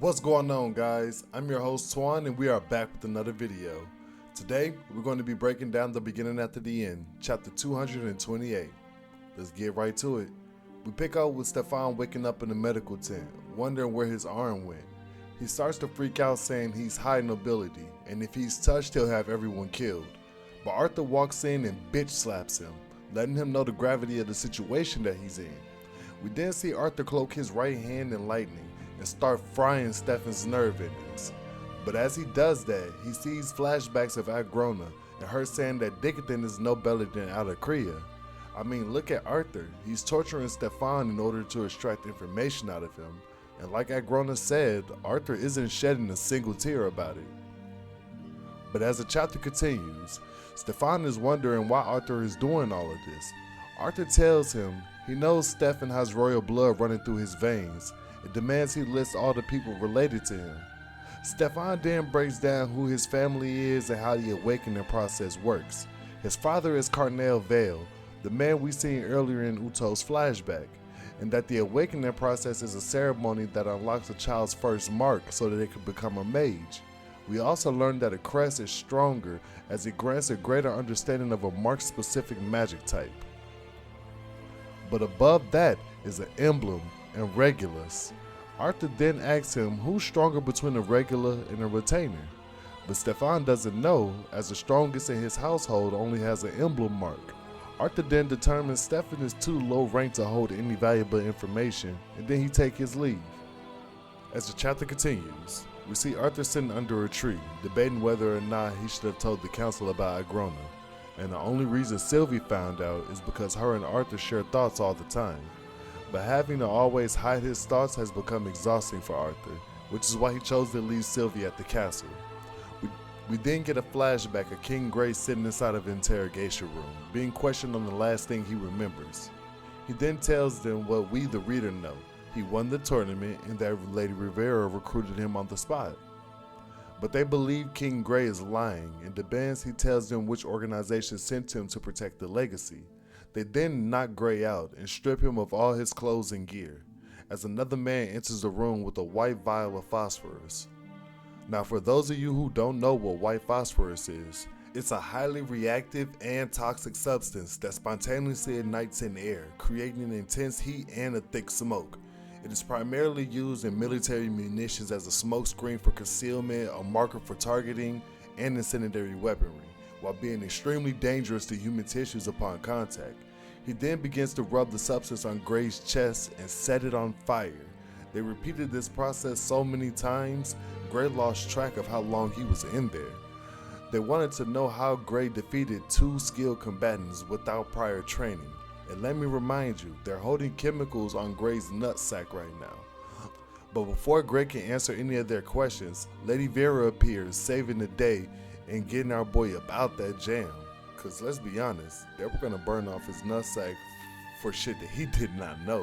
What's going on, guys? I'm your host Twan and we are back with another video. Today we're going to be breaking down the beginning after the end, chapter 228. Let's get right to it. We pick up with Stefan waking up in the medical tent, wondering where his arm went. He starts to freak out, saying he's high nobility and if he's touched he'll have everyone killed. But Arthur walks in and bitch slaps him, letting him know the gravity of the situation that he's in. We then see Arthur cloak his right hand in lightning and start frying Stefan's nerve endings. But as he does that, he sees flashbacks of Agrona and her saying that Dickathon is no better than Alacrea. I mean, look at Arthur. He's torturing Stefan in order to extract information out of him. And like Agrona said, Arthur isn't shedding a single tear about it. But as the chapter continues, Stefan is wondering why Arthur is doing all of this. Arthur tells him he knows Stefan has royal blood running through his veins and demands he lists all the people related to him. Stefan then breaks down who his family is and how the awakening process works. His father is Carnel Vale, the man we seen earlier in Uto's flashback, and that the awakening process is a ceremony that unlocks a child's first mark so that it can become a mage. We also learn that a crest is stronger as it grants a greater understanding of a mark-specific magic type. But above that is an emblem and Regulus. Arthur then asks him who's stronger between a regular and a retainer, but Stefan doesn't know, as the strongest in his household only has an emblem mark. Arthur then determines Stefan is too low ranked to hold any valuable information, and then he takes his leave. As the chapter continues, we see Arthur sitting under a tree, debating whether or not he should have told the council about Agrona, and the only reason Sylvie found out is because her and Arthur share thoughts all the time. But having to always hide his thoughts has become exhausting for Arthur, which is why he chose to leave Sylvie at the castle. We then get a flashback of King Gray sitting inside of an interrogation room, being questioned on the last thing he remembers. He then tells them what we, the reader, know. He won the tournament and that Lady Rivera recruited him on the spot. But they believe King Gray is lying and demands he tells them which organization sent him to protect the legacy. They then knock Gray out and strip him of all his clothes and gear, as another man enters the room with a white vial of phosphorus. Now for those of you who don't know what white phosphorus is, it's a highly reactive and toxic substance that spontaneously ignites in air, creating an intense heat and a thick smoke. It is primarily used in military munitions as a smokescreen for concealment, a marker for targeting, and incendiary weaponry, while being extremely dangerous to human tissues upon contact. He then begins to rub the substance on Gray's chest and set it on fire. They repeated this process so many times, Gray lost track of how long he was in there. They wanted to know how Gray defeated two skilled combatants without prior training. And let me remind you, they're holding chemicals on Gray's nutsack right now. But before Gray can answer any of their questions, Lady Vera appears, saving the day and getting our boy about that jam. Cause let's be honest, they were gonna burn off his nutsack for shit that he did not know.